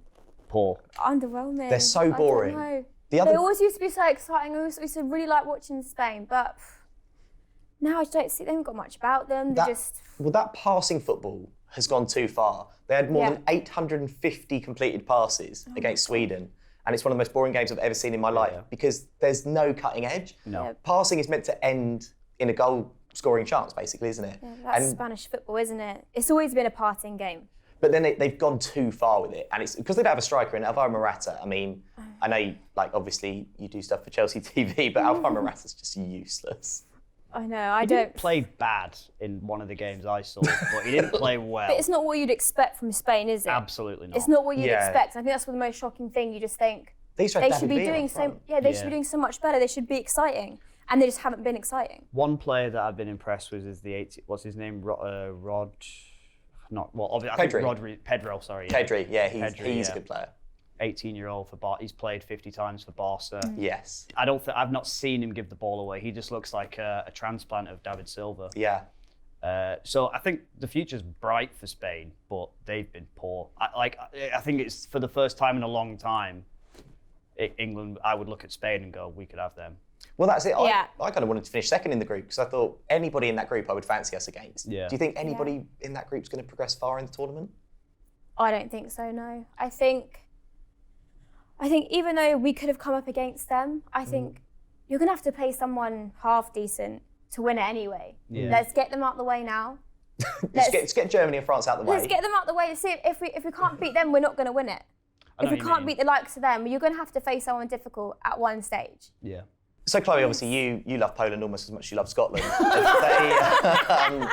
Speaker 2: Poor.
Speaker 3: underwhelming.
Speaker 1: They're so
Speaker 3: I don't
Speaker 1: boring.
Speaker 3: know.
Speaker 1: The other
Speaker 3: They always used to be so exciting. I used to really like watching Spain, but now I just don't see. They haven't got much about them. They're
Speaker 1: that passing football has gone too far. They had more
Speaker 3: Yeah.
Speaker 1: than 850 completed passes against Sweden. And it's one of the most boring games I've ever seen in my life because there's no cutting edge.
Speaker 2: No.
Speaker 3: Yeah.
Speaker 1: Passing is meant to end in a goal scoring chance, basically, isn't it?
Speaker 3: That's Spanish football, isn't it? It's always been a passing game.
Speaker 1: But then they've gone too far with it. And it's because they don't have a striker in Alvaro Morata. I mean, I know, obviously you do stuff for Chelsea TV, but Alvaro Morata's just useless.
Speaker 3: I know. I
Speaker 2: He
Speaker 3: don't.
Speaker 2: didn't play bad in one of the games I saw, but he didn't play well.
Speaker 3: But it's not what you'd expect from Spain, is it?
Speaker 2: Absolutely not.
Speaker 3: It's not what you'd
Speaker 1: Yeah.
Speaker 3: expect. I think that's the most shocking thing. You just think
Speaker 1: They
Speaker 3: they should be doing so. Yeah, they should be doing so much better. They should be exciting, and they just haven't been exciting.
Speaker 2: One player that I've been impressed with is the 18. What's his name? Rod. Not well. Obviously, I think
Speaker 1: Pedri.
Speaker 2: Pedro. Sorry. Yeah.
Speaker 1: Pedri, yeah, he's
Speaker 2: Pedri,
Speaker 1: a good player.
Speaker 2: 18-year-old for Bar. He's played 50 times for Barca.
Speaker 1: Yes.
Speaker 2: I've not seen him give the ball away. He just looks like a transplant of David Silva.
Speaker 1: Yeah.
Speaker 2: So I think the future's bright for Spain, but they've been poor. I think it's for the first time in a long time. England, I would look at Spain and go, we could have them.
Speaker 1: Well, that's it.
Speaker 3: Yeah.
Speaker 1: I kind of wanted to finish second in the group because I thought anybody in that group I would fancy us against.
Speaker 2: Yeah.
Speaker 1: Do you think anybody in that group's going to progress far in the tournament?
Speaker 3: I don't think so. No, I think even though we could have come up against them, I think you're gonna have to play someone half decent to win it anyway.
Speaker 2: Yeah.
Speaker 3: Let's get them out the way now.
Speaker 1: Let's get Germany and France out the way.
Speaker 3: Let's get them out the way. See if we can't beat them, we're not gonna win it.
Speaker 2: I know
Speaker 3: If we
Speaker 2: what you
Speaker 3: can't
Speaker 2: mean.
Speaker 3: beat the likes of them, you're gonna have to face someone difficult at one stage.
Speaker 2: Yeah.
Speaker 1: So, Chloe, obviously you love Poland almost as much as you love Scotland. Have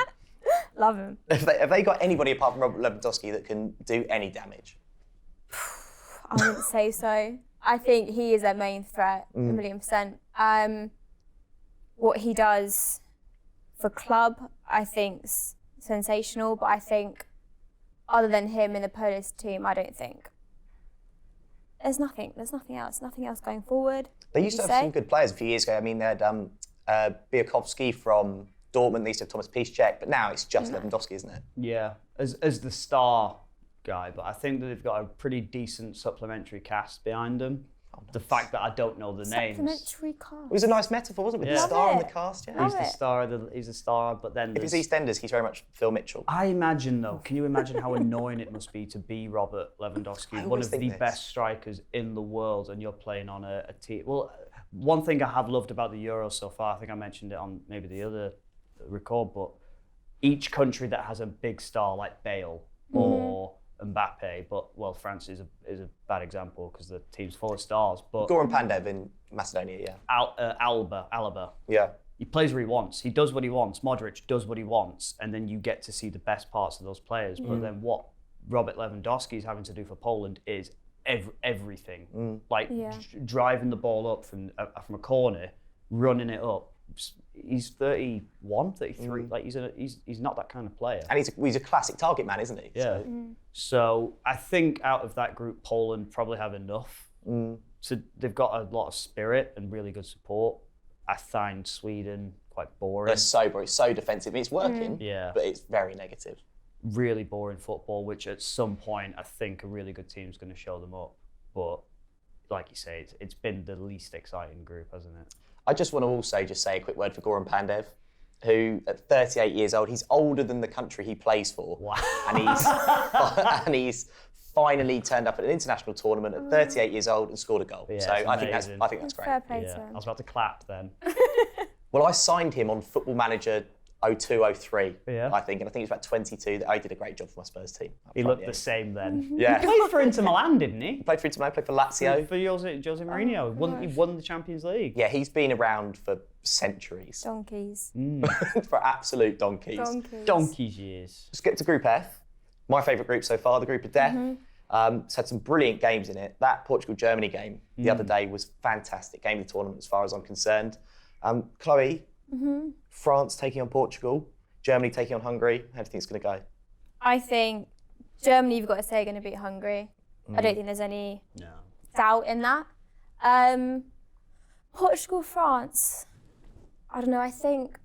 Speaker 3: Love them.
Speaker 1: they got anybody apart from Robert Lewandowski that can do any damage?
Speaker 3: I wouldn't say so. I think he is their main threat, 1,000,000%. What he does for club, I think's sensational, but I think other than him in the Polish team, I don't think. There's nothing else going forward.
Speaker 1: They used to have some good players a few years ago. I mean, they had Biakovsky from Dortmund, they used to have Thomas Piszczek, but now it's just Lewandowski, isn't it?
Speaker 2: Yeah, as the star guy, but I think that they've got a pretty decent supplementary cast behind them. The fact that I don't know the names.
Speaker 3: Supplementary cast.
Speaker 1: It was a nice metaphor, wasn't it? With
Speaker 2: Yeah.
Speaker 1: the star
Speaker 3: Love
Speaker 1: and the
Speaker 3: it.
Speaker 1: cast, yeah.
Speaker 3: Love
Speaker 2: He's the
Speaker 3: it.
Speaker 2: star. He's a star, but then
Speaker 1: If it's
Speaker 2: there's-
Speaker 1: EastEnders, he's very much Phil Mitchell.
Speaker 2: I imagine though. Can you imagine how annoying it must be to be Robert Lewandowski,
Speaker 1: I
Speaker 2: one
Speaker 1: always
Speaker 2: of
Speaker 1: think
Speaker 2: the
Speaker 1: this.
Speaker 2: best strikers in the world, and you're playing on a team? Well, one thing I have loved about the Euros so far, I think I mentioned it on maybe the other record, but each country that has a big star like Bale or Mbappe, but well, France is a bad example because the team's full of stars. But
Speaker 1: Goran Pandev in Macedonia, yeah.
Speaker 2: Alaba.
Speaker 1: Yeah.
Speaker 2: He plays where he wants. He does what he wants. Modric does what he wants, and then you get to see the best parts of those players. But then what Robert Lewandowski is having to do for Poland is everything. Driving the ball up from a corner, running it up. He's 31, 33. Like he's not that kind of player.
Speaker 1: And he's a classic target man, isn't he?
Speaker 2: Yeah. So I think out of that group, Poland probably have enough. So they've got a lot of spirit and really good support. I find Sweden quite boring.
Speaker 1: They're so boring, so defensive. I mean, it's working, but it's very negative.
Speaker 2: Really boring football, which at some point I think a really good team's going to show them up. But like you say, it's been the least exciting group, hasn't it?
Speaker 1: I just want to also just say a quick word for Goran Pandev, who at 38 years old, he's older than the country he plays for.
Speaker 2: Wow.
Speaker 1: And he's finally turned up at an international tournament at 38 years old and scored a goal.
Speaker 2: Yeah,
Speaker 1: so I think that's great.
Speaker 3: Fair play to
Speaker 2: Yeah,
Speaker 3: him.
Speaker 2: I was about to clap then.
Speaker 1: Well, I signed him on Football Manager 02-03,
Speaker 2: Yeah.
Speaker 1: I think, and I think he was about 22. I did a great job for my Spurs team.
Speaker 2: He looked the same then.
Speaker 1: Yeah.
Speaker 2: He played for Inter Milan, didn't he?
Speaker 1: Played for Inter Milan, played for Lazio.
Speaker 2: For Jose Mourinho. He won the Champions League.
Speaker 1: Yeah, he's been around for centuries.
Speaker 3: Donkeys.
Speaker 1: For absolute donkeys.
Speaker 2: Donkey's years.
Speaker 1: Let's get to Group F. My favourite group so far, the Group of Death. It's had some brilliant games in it. That Portugal-Germany game the other day was fantastic. Game of the tournament as far as I'm concerned. Chloe, France taking on Portugal, Germany taking on Hungary. How do you think it's going to go?
Speaker 3: I think Germany, you've got to say, are going to beat Hungary. I don't think there's any doubt in that. Portugal, France. I don't know. I think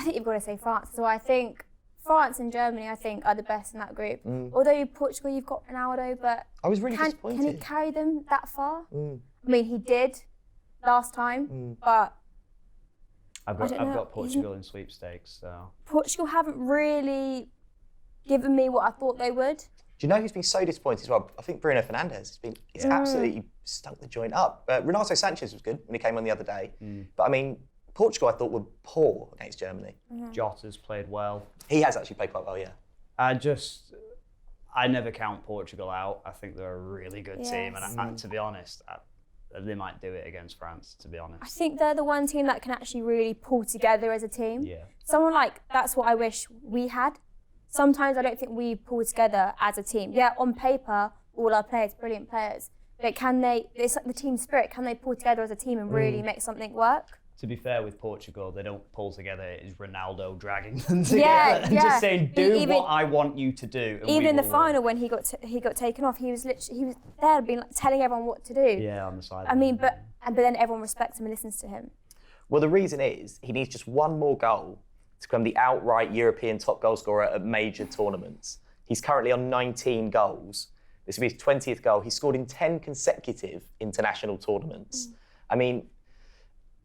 Speaker 3: you've got to say France. So I think France and Germany, I think, are the best in that group. Although Portugal, you've got Ronaldo, but
Speaker 1: I was really disappointed.
Speaker 3: Can he carry them that far? I mean, he did last time, but
Speaker 2: I've got Portugal in sweepstakes, so.
Speaker 3: Portugal haven't really given me what I thought they would.
Speaker 1: Do you know who's been so disappointed as well? I think Bruno Fernandes. He's absolutely stunk the joint up. Renato Sanchez was good when he came on the other day. But I mean, Portugal I thought were poor against Germany.
Speaker 2: Jota's played well.
Speaker 1: He has actually played quite well, yeah.
Speaker 2: I never count Portugal out. I think they're a really good team, and to be honest, they might do it against France, to be honest.
Speaker 3: I think they're the one team that can actually really pull together as a team.
Speaker 2: Yeah.
Speaker 3: Someone like, that's what I wish we had. Sometimes I don't think we pull together as a team. Yeah, on paper, all our players, brilliant players. But it's like the team spirit, can they pull together as a team and really make something work?
Speaker 2: To be fair with Portugal, they don't pull together. It is Ronaldo dragging them together and just saying, "Do what I want you to do." And
Speaker 3: even in the final, when he got taken off, he was there, being like, telling everyone what to do.
Speaker 2: Yeah, on the side.
Speaker 3: I mean, but then everyone respects him and listens to him.
Speaker 1: Well, the reason is he needs just one more goal to become the outright European top goal scorer at major tournaments. He's currently on 19 goals. This will be his 20th goal. He's scored in 10 consecutive international tournaments. I mean,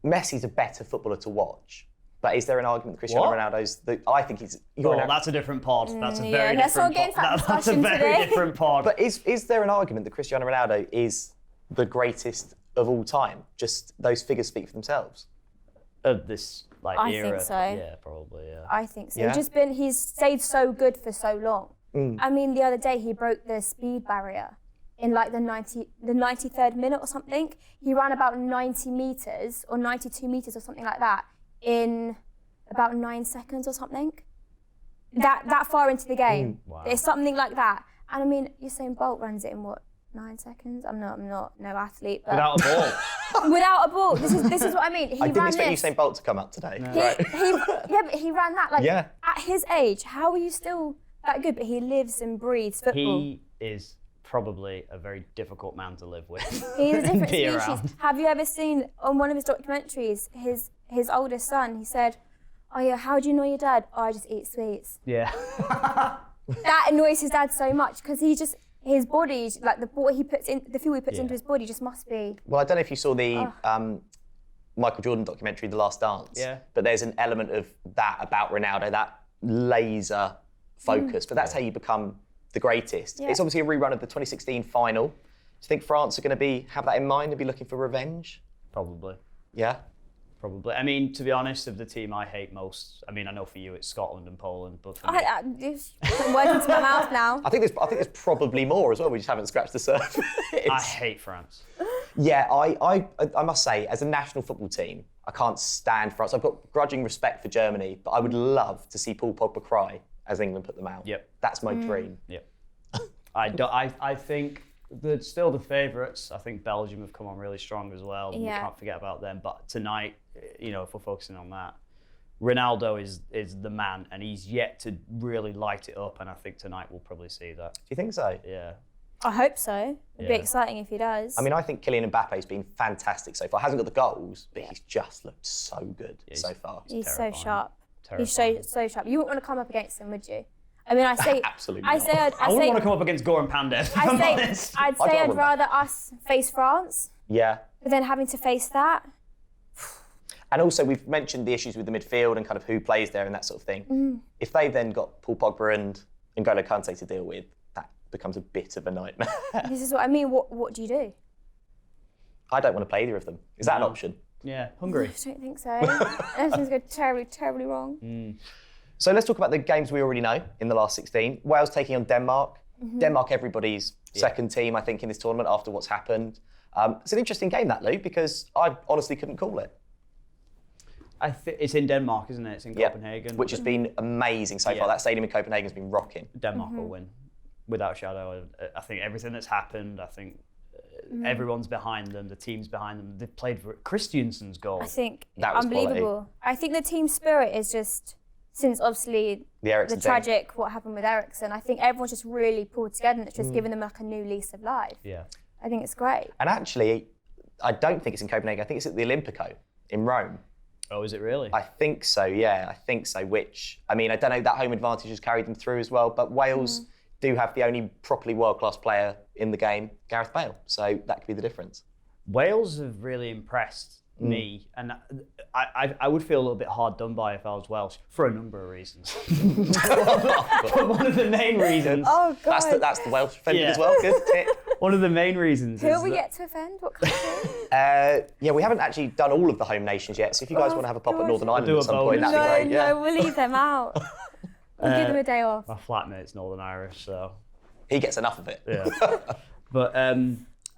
Speaker 1: Messi's a better footballer to watch, but is there an argument that Cristiano Ronaldo's? I think he's.
Speaker 2: That's a different pod. That's a very
Speaker 3: let's not
Speaker 2: different
Speaker 3: get into that
Speaker 2: pod. That's a
Speaker 3: discussion
Speaker 2: very
Speaker 3: today.
Speaker 2: different pod.
Speaker 1: But is there an argument that Cristiano Ronaldo is the greatest of all time? Just those figures speak for themselves.
Speaker 2: This
Speaker 3: I
Speaker 2: era.
Speaker 3: think so.
Speaker 2: Yeah, probably. Yeah.
Speaker 3: I think so.
Speaker 1: Yeah.
Speaker 3: He's stayed so good for so long. I mean, the other day he broke the speed barrier in like the 93rd minute or something. He ran about 90 metres or 92 metres or something like that in about 9 seconds or something. That far into the game.
Speaker 2: Wow.
Speaker 3: It's something like that. And I mean, Usain Bolt runs it in what, 9 seconds? I'm not no athlete. But
Speaker 2: Without a ball.
Speaker 3: without a ball. This is what I mean.
Speaker 1: I didn't expect Usain Bolt to come up today.
Speaker 2: No.
Speaker 1: Right.
Speaker 3: But he ran that at his age. How are you still that good? But he lives and breathes football.
Speaker 2: He is probably a very difficult man to live with.
Speaker 3: He's a different
Speaker 2: Be
Speaker 3: species.
Speaker 2: around.
Speaker 3: Have you ever seen on one of his documentaries, his oldest son, he said, "Oh yeah, how do you know your dad? Oh, I just eat sweets."
Speaker 2: Yeah.
Speaker 3: That annoys his dad so much because his body, like the fuel he puts into his body just must be.
Speaker 1: Well, I don't know if you saw the Michael Jordan documentary, The Last Dance.
Speaker 2: Yeah.
Speaker 1: But there's an element of that about Ronaldo, that laser focus. But that's how you become the greatest.
Speaker 3: Yeah.
Speaker 1: It's obviously a rerun of the 2016 final. Do you think France are going to have that in mind and be looking for revenge?
Speaker 2: Probably.
Speaker 1: Yeah.
Speaker 2: Probably. I mean, to be honest, of the team I hate most, I mean, I know for you it's Scotland and Poland, but for me,
Speaker 3: I'm working into my mouth now.
Speaker 1: I think there's probably more as well. We just haven't scratched the surface.
Speaker 2: I hate France.
Speaker 1: Yeah, I must say, as a national football team, I can't stand France. I've got grudging respect for Germany, but I would love to see Paul Pogba cry as England put them out.
Speaker 2: Yep.
Speaker 1: That's my dream.
Speaker 2: Yep. I think they're still the favourites. I think Belgium have come on really strong as well.
Speaker 3: Yeah.
Speaker 2: We can't forget about them. But tonight, if we're focusing on that, Ronaldo is the man, and he's yet to really light it up. And I think tonight we'll probably see that.
Speaker 1: Do you think so?
Speaker 2: Yeah.
Speaker 3: I hope so. It'd be
Speaker 2: Yeah.
Speaker 3: exciting if he does.
Speaker 1: I mean, I think Kylian Mbappe's been fantastic so far. Hasn't got the goals, but he's just looked so good so far.
Speaker 3: he's so
Speaker 2: terrifying.
Speaker 3: sharp. He's
Speaker 2: Terrifying.
Speaker 3: so sharp. You wouldn't want to come up against him, would you? I mean, I say,
Speaker 1: Absolutely
Speaker 3: I
Speaker 1: not.
Speaker 3: say,
Speaker 2: I wouldn't want to come up against Goran Pandev. if I'm honest.
Speaker 3: I'd
Speaker 1: I'd
Speaker 3: say
Speaker 1: rather
Speaker 3: I'd rather us face France,
Speaker 1: Yeah.
Speaker 3: but then having to face that.
Speaker 1: And also, we've mentioned the issues with the midfield and kind of who plays there and that sort of thing. If they've then got Paul Pogba and N'Golo Kante to deal with, that becomes a bit of a nightmare.
Speaker 3: This is what I mean. What do you do?
Speaker 1: I don't want to play either of them. Is that an option?
Speaker 2: Yeah, Hungary.
Speaker 3: I don't think so. Everything's going terribly, terribly wrong.
Speaker 1: So let's talk about the games we already know in the last 16. Wales taking on Denmark. Denmark, everybody's second team, I think, in this tournament after what's happened. It's an interesting game, that, Lou, because I honestly couldn't call it.
Speaker 2: I think it's in Denmark, isn't it? It's in Copenhagen.
Speaker 1: Which has been amazing so far. That stadium in Copenhagen has been rocking.
Speaker 2: Denmark will win, without a shadow. I think everything that's happened, I think everyone's behind them, the team's behind them. They've played for Christiansen's goal.
Speaker 3: I think
Speaker 1: That was
Speaker 3: unbelievable.
Speaker 1: quality.
Speaker 3: I think the team spirit is just, since obviously
Speaker 1: The Eriksen
Speaker 3: the
Speaker 1: thing.
Speaker 3: tragic what happened with Eriksen, I think everyone's just really pulled together and it's just given them like a new lease of life.
Speaker 2: Yeah.
Speaker 3: I think it's great.
Speaker 1: And actually, I don't think it's in Copenhagen. I think it's at the Olympico in Rome.
Speaker 2: Oh, is it really?
Speaker 1: I think so, yeah. I think so, which, I mean, I don't know, that home advantage has carried them through as well, but Wales do have the only properly world-class player in the game, Gareth Bale. So that could be the difference.
Speaker 2: Wales have really impressed me, and I would feel a little bit hard done by if I was Welsh for a number of reasons. But one of the main reasons.
Speaker 3: Oh, God.
Speaker 1: That's the Welsh offended
Speaker 2: Yeah.
Speaker 1: as well. Good tip.
Speaker 2: One of the main reasons.
Speaker 3: Who
Speaker 2: is
Speaker 3: will we
Speaker 2: that-
Speaker 3: get to offend? What country?
Speaker 1: Yeah, we haven't actually done all of the home nations yet, so if you guys want to have a pop at
Speaker 3: God.
Speaker 1: Northern Ireland
Speaker 2: do
Speaker 1: at
Speaker 2: a
Speaker 1: some
Speaker 2: bonus.
Speaker 1: point, that'd be great. Yeah.
Speaker 3: No, we'll leave them out. We'll give them a day off.
Speaker 2: My flatmate's Northern Irish, so
Speaker 1: He gets enough of it.
Speaker 2: yeah. But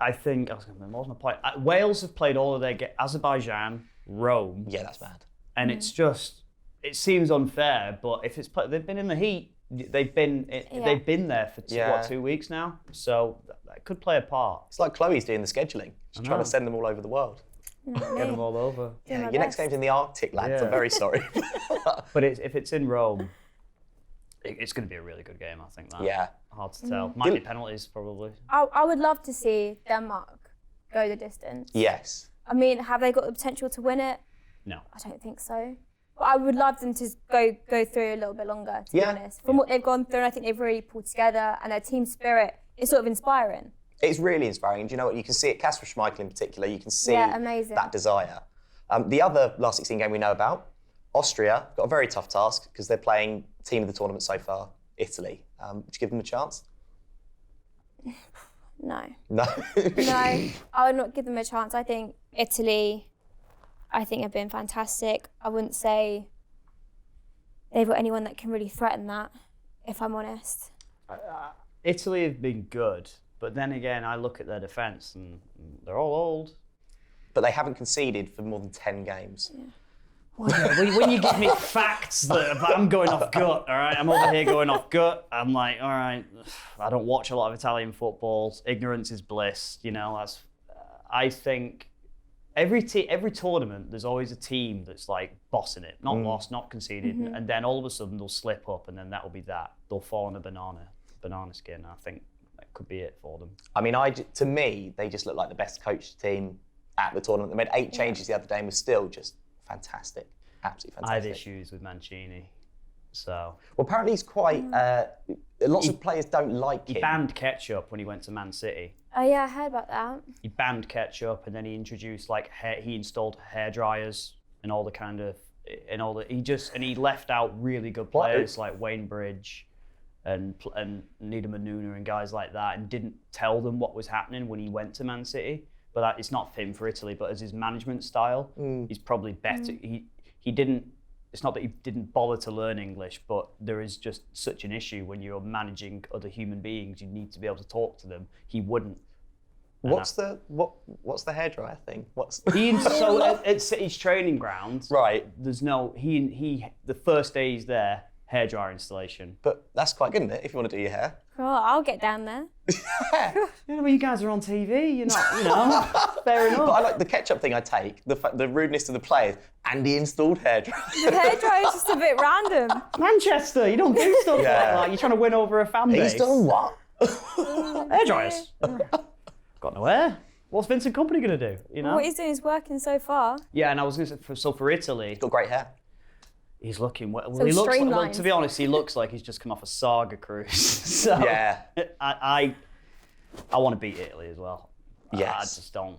Speaker 2: I think what was my point? Wales have played all of their Azerbaijan, Rome,
Speaker 1: Yeah, that's mad.
Speaker 2: and it's just it seems unfair. But if it's they've been in the heat, they've been there for 2 weeks now, so that could play a part.
Speaker 1: It's like Chloe's doing the scheduling. She's trying to send them all over the world.
Speaker 2: Get them all over.
Speaker 1: Yeah,
Speaker 3: my
Speaker 1: your next
Speaker 3: best.
Speaker 1: game's in the Arctic, lads.
Speaker 2: Yeah.
Speaker 1: I'm very sorry.
Speaker 2: But if it's in Rome, it's going to be a really good game. I think that.
Speaker 1: Yeah.
Speaker 2: Hard to tell. Might be penalties probably.
Speaker 3: I would love to see Denmark go the distance.
Speaker 1: Yes.
Speaker 3: I mean, have they got the potential to win it?
Speaker 2: No.
Speaker 3: I don't think so. But I would love them to go through a little bit longer, to be
Speaker 1: Yeah.
Speaker 3: honest. From what they've gone through, I think they've really pulled together and their team spirit is sort of inspiring.
Speaker 1: It's really inspiring. Do you know what? You can see it, Kasper Schmeichel in particular, you can see
Speaker 3: Yeah, amazing.
Speaker 1: that desire. The other last 16 game we know about, Austria, got a very tough task because they're playing team of the tournament so far, Italy. Would you give them a chance?
Speaker 3: No.
Speaker 1: No.
Speaker 3: No, I would not give them a chance. I think Italy, have been fantastic. I wouldn't say they've got anyone that can really threaten that, if I'm honest.
Speaker 2: Italy have been good, but then again, I look at their defence and they're all old.
Speaker 1: But they haven't conceded for more than 10 games.
Speaker 3: Yeah.
Speaker 2: When you give me facts that I'm going off gut, all right? I'm over here going off gut. I'm like, all right, I don't watch a lot of Italian football. Ignorance is bliss, that's. I think every tournament, there's always a team that's like bossing it, not lost, not conceded, and then all of a sudden they'll slip up, and then that will be that. They'll fall on a banana skin. I think that could be it for them.
Speaker 1: I mean, to me, they just look like the best coached team at the tournament. They made 8 changes the other day and was still just fantastic. Absolutely
Speaker 2: I have
Speaker 1: fantastic.
Speaker 2: issues with Mancini, so.
Speaker 1: Well, apparently he's quite... lots of players don't like him.
Speaker 2: He banned ketchup when he went to Man City.
Speaker 3: Oh yeah, I heard about that.
Speaker 2: He banned ketchup, and then he introduced he installed hair dryers and all the kind of he left out really good players like Wayne Bridge and Nida Manuna and guys like that, and didn't tell them what was happening when he went to Man City. but it's not fit for Italy. But as his management style, he's probably better. He didn't. It's not that he didn't bother to learn English, but there is just such an issue when you're managing other human beings. You need to be able to talk to them. He wouldn't.
Speaker 1: What's the hairdryer thing?
Speaker 2: At City's training ground.
Speaker 1: Right.
Speaker 2: There's no the first day he's there, hairdryer installation.
Speaker 1: But that's quite good, isn't it? If you want to do your hair.
Speaker 3: Oh, I'll get down there.
Speaker 2: Yeah, well, you guys are on TV. You're not, fair enough.
Speaker 1: But I like the ketchup thing. I take the rudeness to the players, and the installed hairdryer.
Speaker 3: The hairdryer is just a bit random.
Speaker 2: Manchester, you don't do stuff like that. You're trying to win over a fan base.
Speaker 1: He's done what?
Speaker 2: Hairdryers. Got no hair. What's Vincent Kompany going to do? You know.
Speaker 3: What he's doing is working so far.
Speaker 2: Yeah, and I was going to say, for Italy,
Speaker 1: He's got great hair.
Speaker 2: he's looking well.
Speaker 3: So
Speaker 2: He looks like,
Speaker 3: streamlined.
Speaker 2: to be honest, he looks like he's just come off a saga cruise. So
Speaker 1: Yeah.
Speaker 2: I want to beat Italy as well.
Speaker 1: Yes.
Speaker 2: I just don't.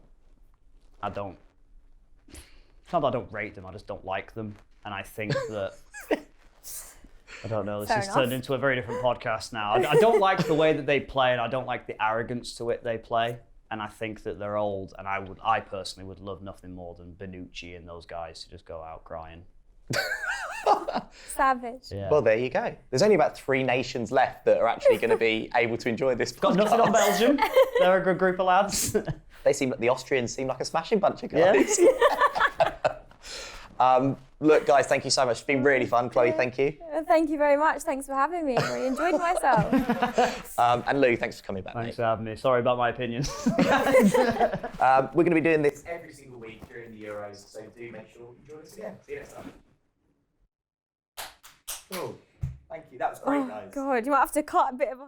Speaker 2: It's not that I don't rate them. I just don't like them, and I think that. I don't know. This
Speaker 3: Fair
Speaker 2: has
Speaker 3: enough.
Speaker 2: turned into a very different podcast now. I don't like the way that they play, and I don't like the arrogance to it they play. And I think that they're old, and I personally would love nothing more than Bonucci and those guys to just go out crying.
Speaker 3: Savage.
Speaker 2: Yeah.
Speaker 1: Well, there you go. There's only about 3 nations left that are actually going to be able to enjoy this podcast.
Speaker 2: Got nothing on Belgium. They're a good group of lads.
Speaker 1: The Austrians seem like a smashing bunch of guys. Look, guys, thank you so much. It's been really fun. Chloe, thank you.
Speaker 3: Thank you very much. Thanks for having me. I really enjoyed myself.
Speaker 1: And Lou, thanks for coming back,
Speaker 2: Thanks
Speaker 1: mate.
Speaker 2: for having me. Sorry about my opinions.
Speaker 1: We're going to be doing this every single week during the Euros, so do make sure you join us again. See you next time. Cool. Thank you. That was great, guys.
Speaker 3: God, you might have to cut a bit of a...